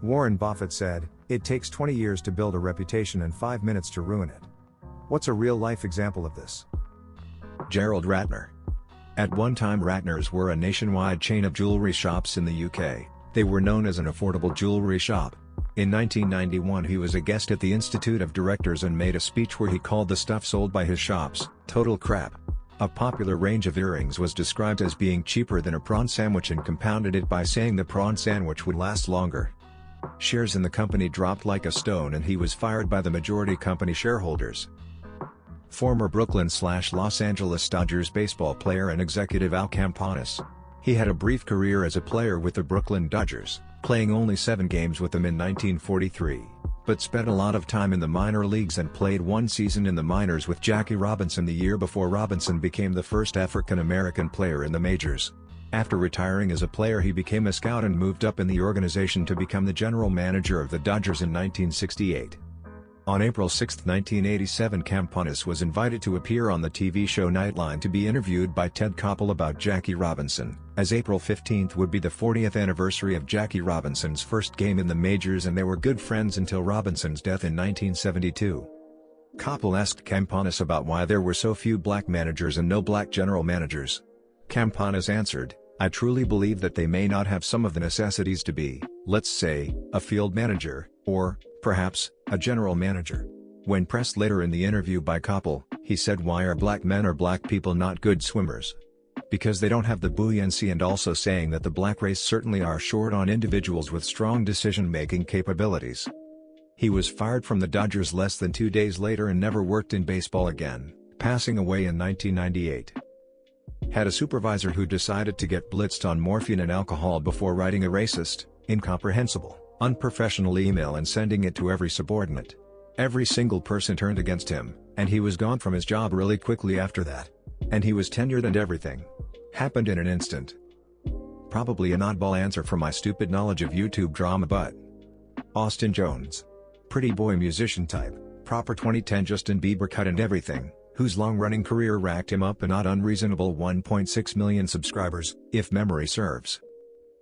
Warren Buffett said, "It takes 20 years to build a reputation and 5 minutes to ruin it." What's a real-life example of this? Gerald Ratner. At one time Ratners were a nationwide chain of jewelry shops in the UK. They were known as an affordable jewelry shop. In 1991 he was a guest at the Institute of Directors and made a speech where he called the stuff sold by his shops, total crap. A popular range of earrings was described as being cheaper than a prawn sandwich and compounded it by saying the prawn sandwich would last longer. Shares in the company dropped like a stone and he was fired by the majority company shareholders. Former Brooklyn/Los Angeles Dodgers baseball player and executive Al Campanis. He had a brief career as a player with the Brooklyn Dodgers, playing only 7 games with them in 1943, but spent a lot of time in the minor leagues and played 1 season in the minors with Jackie Robinson the year before Robinson became the first African-American player in the majors. After retiring as a player he became a scout and moved up in the organization to become the general manager of the Dodgers in 1968. On April 6, 1987 Campanis was invited to appear on the TV show Nightline to be interviewed by Ted Koppel about Jackie Robinson, as April 15 would be the 40th anniversary of Jackie Robinson's first game in the majors and they were good friends until Robinson's death in 1972. Koppel asked Campanis about why there were so few black managers and no black general managers. Campanis answered, "I truly believe that they may not have some of the necessities to be, let's say, a field manager, or, perhaps, a general manager." When pressed later in the interview by Koppel, he said, "Why are black men or black people not good swimmers? Because they don't have the buoyancy," and also saying that the black race certainly are short on individuals with strong decision-making capabilities. He was fired from the Dodgers less than 2 days later and never worked in baseball again, passing away in 1998. Had a supervisor who decided to get blitzed on morphine and alcohol before writing a racist, incomprehensible, unprofessional email and sending it to every subordinate. Every single person turned against him, and he was gone from his job really quickly after that. And he was tenured and everything. Happened in an instant. Probably an oddball answer for my stupid knowledge of YouTube drama, but Austin Jones. Pretty boy musician type, proper 2010 Justin Bieber cut and everything, whose long-running career racked him up a not unreasonable 1.6 million subscribers, if memory serves.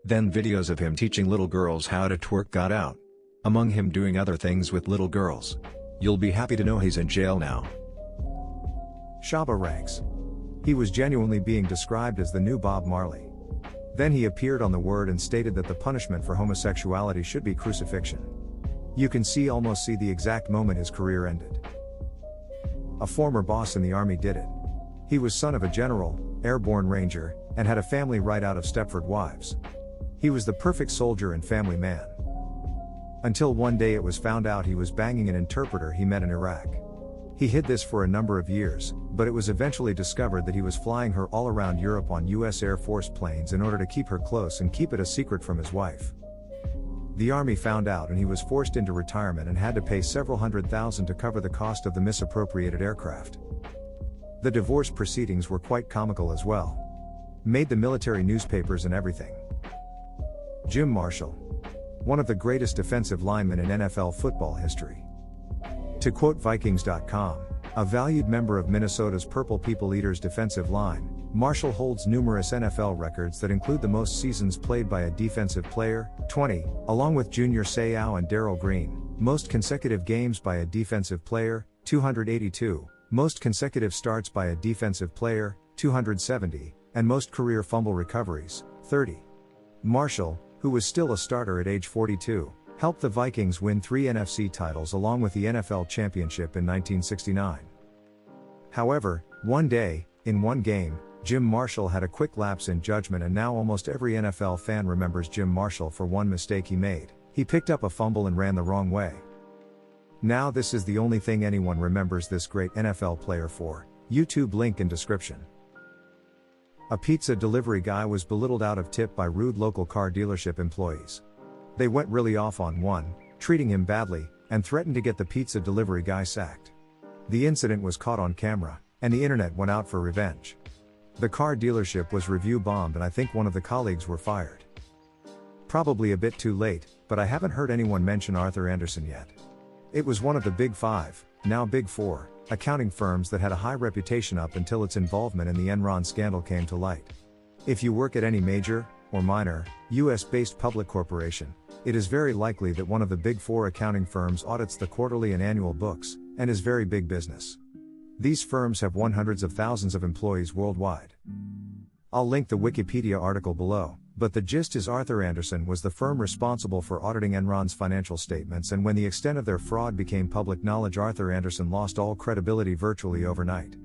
Then videos of him teaching little girls how to twerk got out. Among him doing other things with little girls. You'll be happy to know he's in jail now. Shabba Ranks. He was genuinely being described as the new Bob Marley. Then he appeared on The Word and stated that the punishment for homosexuality should be crucifixion. You can almost see the exact moment his career ended. A former boss in the army did it. He was son of a general, airborne ranger, and had a family right out of Stepford Wives. He was the perfect soldier and family man. Until one day it was found out he was banging an interpreter he met in Iraq. He hid this for a number of years, but it was eventually discovered that he was flying her all around Europe on US Air Force planes in order to keep her close and keep it a secret from his wife. The army found out and he was forced into retirement and had to pay several $100,000 to cover the cost of the misappropriated aircraft. The divorce proceedings were quite comical as well. Made the military newspapers and everything. Jim Marshall. One of the greatest defensive linemen in NFL football history. To quote Vikings.com, a valued member of Minnesota's Purple People Eaters defensive line, Marshall holds numerous NFL records that include the most seasons played by a defensive player, 20, along with Junior Seau and Darrell Green, most consecutive games by a defensive player, 282, most consecutive starts by a defensive player, 270, and most career fumble recoveries, 30. Marshall, who was still a starter at age 42, helped the Vikings win 3 NFC titles along with the NFL championship in 1969. However, one day, in one game, Jim Marshall had a quick lapse in judgment and now almost every NFL fan remembers Jim Marshall for one mistake he made. He picked up a fumble and ran the wrong way. Now this is the only thing anyone remembers this great NFL player for. YouTube link in description. A pizza delivery guy was belittled out of tip by rude local car dealership employees. They went really off on one, treating him badly, and threatened to get the pizza delivery guy sacked. The incident was caught on camera, and the internet went out for revenge. The car dealership was review bombed and I think one of the colleagues were fired. Probably a bit too late, but I haven't heard anyone mention Arthur Andersen yet. It was one of the Big Five, now Big Four, accounting firms that had a high reputation up until its involvement in the Enron scandal came to light. If you work at any major, or minor, US-based public corporation, it is very likely that one of the big four accounting firms audits the quarterly and annual books, and is very big business. These firms have hundreds of thousands of employees worldwide. I'll link the Wikipedia article below, but the gist is Arthur Andersen was the firm responsible for auditing Enron's financial statements, and when the extent of their fraud became public knowledge, Arthur Andersen lost all credibility virtually overnight.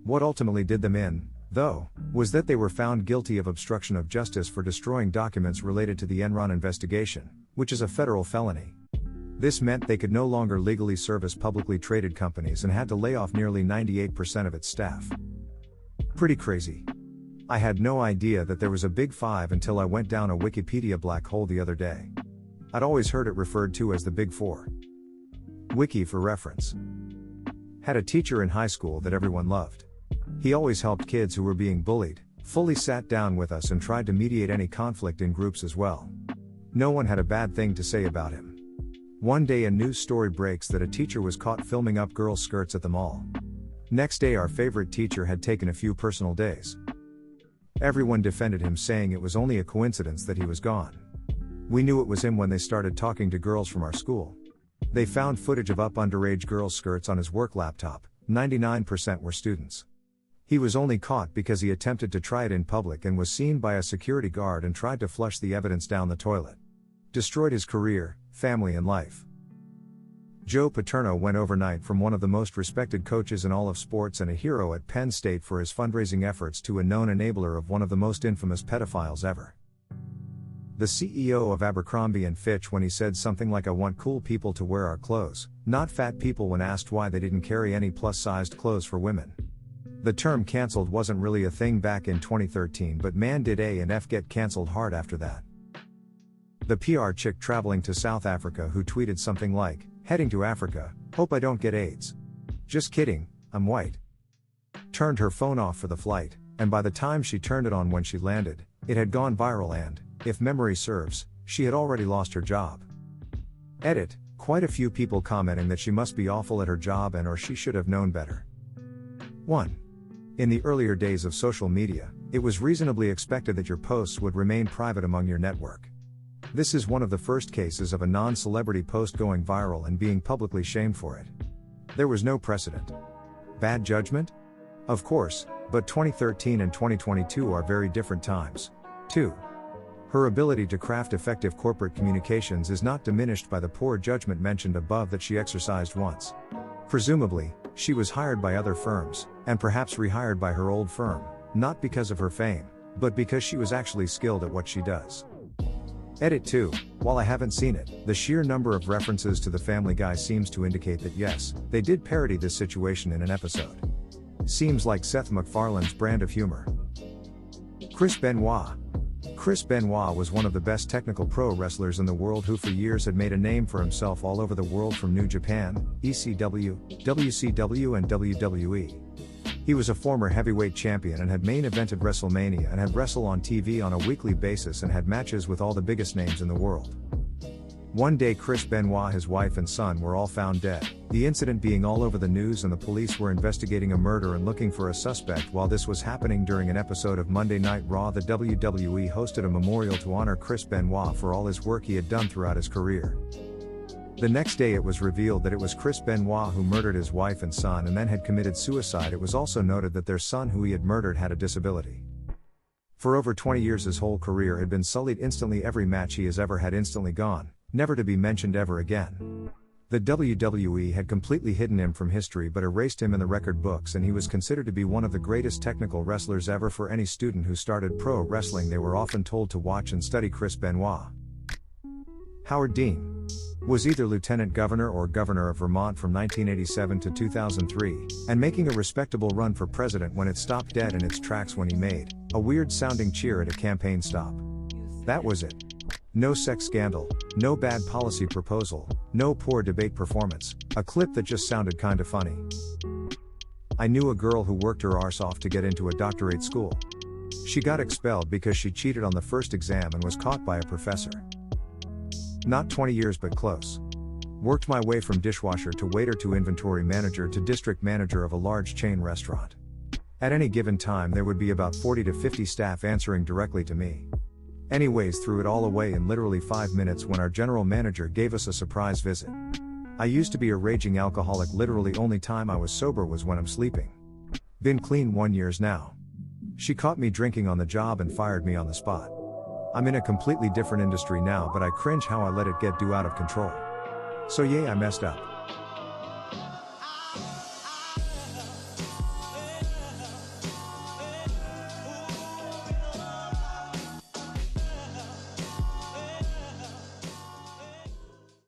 What ultimately did them in, though, was that they were found guilty of obstruction of justice for destroying documents related to the Enron investigation, which is a federal felony. This meant they could no longer legally service publicly traded companies and had to lay off nearly 98% of its staff. Pretty crazy. I had no idea that there was a Big Five until I went down a Wikipedia black hole the other day. I'd always heard it referred to as the Big Four. Wiki for reference. Had a teacher in high school that everyone loved. He always helped kids who were being bullied, fully sat down with us and tried to mediate any conflict in groups as well. No one had a bad thing to say about him. One day a news story breaks that a teacher was caught filming up girls' skirts at the mall. Next day our favorite teacher had taken a few personal days. Everyone defended him, saying it was only a coincidence that he was gone. We knew it was him when they started talking to girls from our school. They found footage of up underage girls' skirts on his work laptop, 99% were students. He was only caught because he attempted to try it in public and was seen by a security guard and tried to flush the evidence down the toilet. Destroyed his career, family and life. Joe Paterno went overnight from one of the most respected coaches in all of sports and a hero at Penn State for his fundraising efforts to a known enabler of one of the most infamous pedophiles ever. The CEO of Abercrombie & Fitch, when he said something like, "I want cool people to wear our clothes, not fat people," when asked why they didn't carry any plus-sized clothes for women. The term cancelled wasn't really a thing back in 2013, but man did A and F get cancelled hard after that. The PR chick traveling to South Africa who tweeted something like, "Heading to Africa, hope I don't get AIDS. Just kidding, I'm white." Turned her phone off for the flight, and by the time she turned it on when she landed, it had gone viral and, if memory serves, she had already lost her job. Edit, quite a few people commenting that she must be awful at her job and or she should have known better. 1. In the earlier days of social media, it was reasonably expected that your posts would remain private among your network. This is one of the first cases of a non-celebrity post going viral and being publicly shamed for it. There was no precedent. Bad judgment? Of course, but 2013 and 2022 are very different times. 2. Her ability to craft effective corporate communications is not diminished by the poor judgment mentioned above that she exercised once. Presumably, she was hired by other firms, and perhaps rehired by her old firm, not because of her fame, but because she was actually skilled at what she does. Edit 2, while I haven't seen it, the sheer number of references to the Family Guy seems to indicate that yes, they did parody this situation in an episode. Seems like Seth MacFarlane's brand of humor. Chris Benoit. Chris Benoit was one of the best technical pro wrestlers in the world who for years had made a name for himself all over the world, from New Japan, ECW, WCW and WWE. He was a former heavyweight champion and had main evented WrestleMania and had wrestled on TV on a weekly basis and had matches with all the biggest names in the world. One day Chris Benoit, his wife and son were all found dead, the incident being all over the news, and the police were investigating a murder and looking for a suspect. While this was happening during an episode of Monday Night Raw, the WWE hosted a memorial to honor Chris Benoit for all his work he had done throughout his career. The next day it was revealed that it was Chris Benoit who murdered his wife and son and then had committed suicide. It was also noted that their son, who he had murdered, had a disability. For over 20 years his whole career had been sullied instantly. Every match he has ever had instantly gone, never to be mentioned ever again. The WWE had completely hidden him from history but erased him in the record books, and he was considered to be one of the greatest technical wrestlers ever. For any student who started pro wrestling, they were often told to watch and study Chris Benoit. Howard Dean was either Lieutenant Governor or Governor of Vermont from 1987 to 2003, and making a respectable run for president when it stopped dead in its tracks when he made a weird-sounding cheer at a campaign stop. That was it. No sex scandal, no bad policy proposal, no poor debate performance, a clip that just sounded kinda funny. I knew a girl who worked her arse off to get into a doctorate school. She got expelled because she cheated on the first exam and was caught by a professor. Not 20 years but close. Worked my way from dishwasher to waiter to inventory manager to district manager of a large chain restaurant. At any given time there would be about 40 to 50 staff answering directly to me. Anyways, threw it all away in literally 5 minutes when our general manager gave us a surprise visit. I used to be a raging alcoholic, literally only time I was sober was when I'm sleeping. Been clean 1 year now. She caught me drinking on the job and fired me on the spot. I'm in a completely different industry now, but I cringe how I let it get out of control. So yeah, I messed up.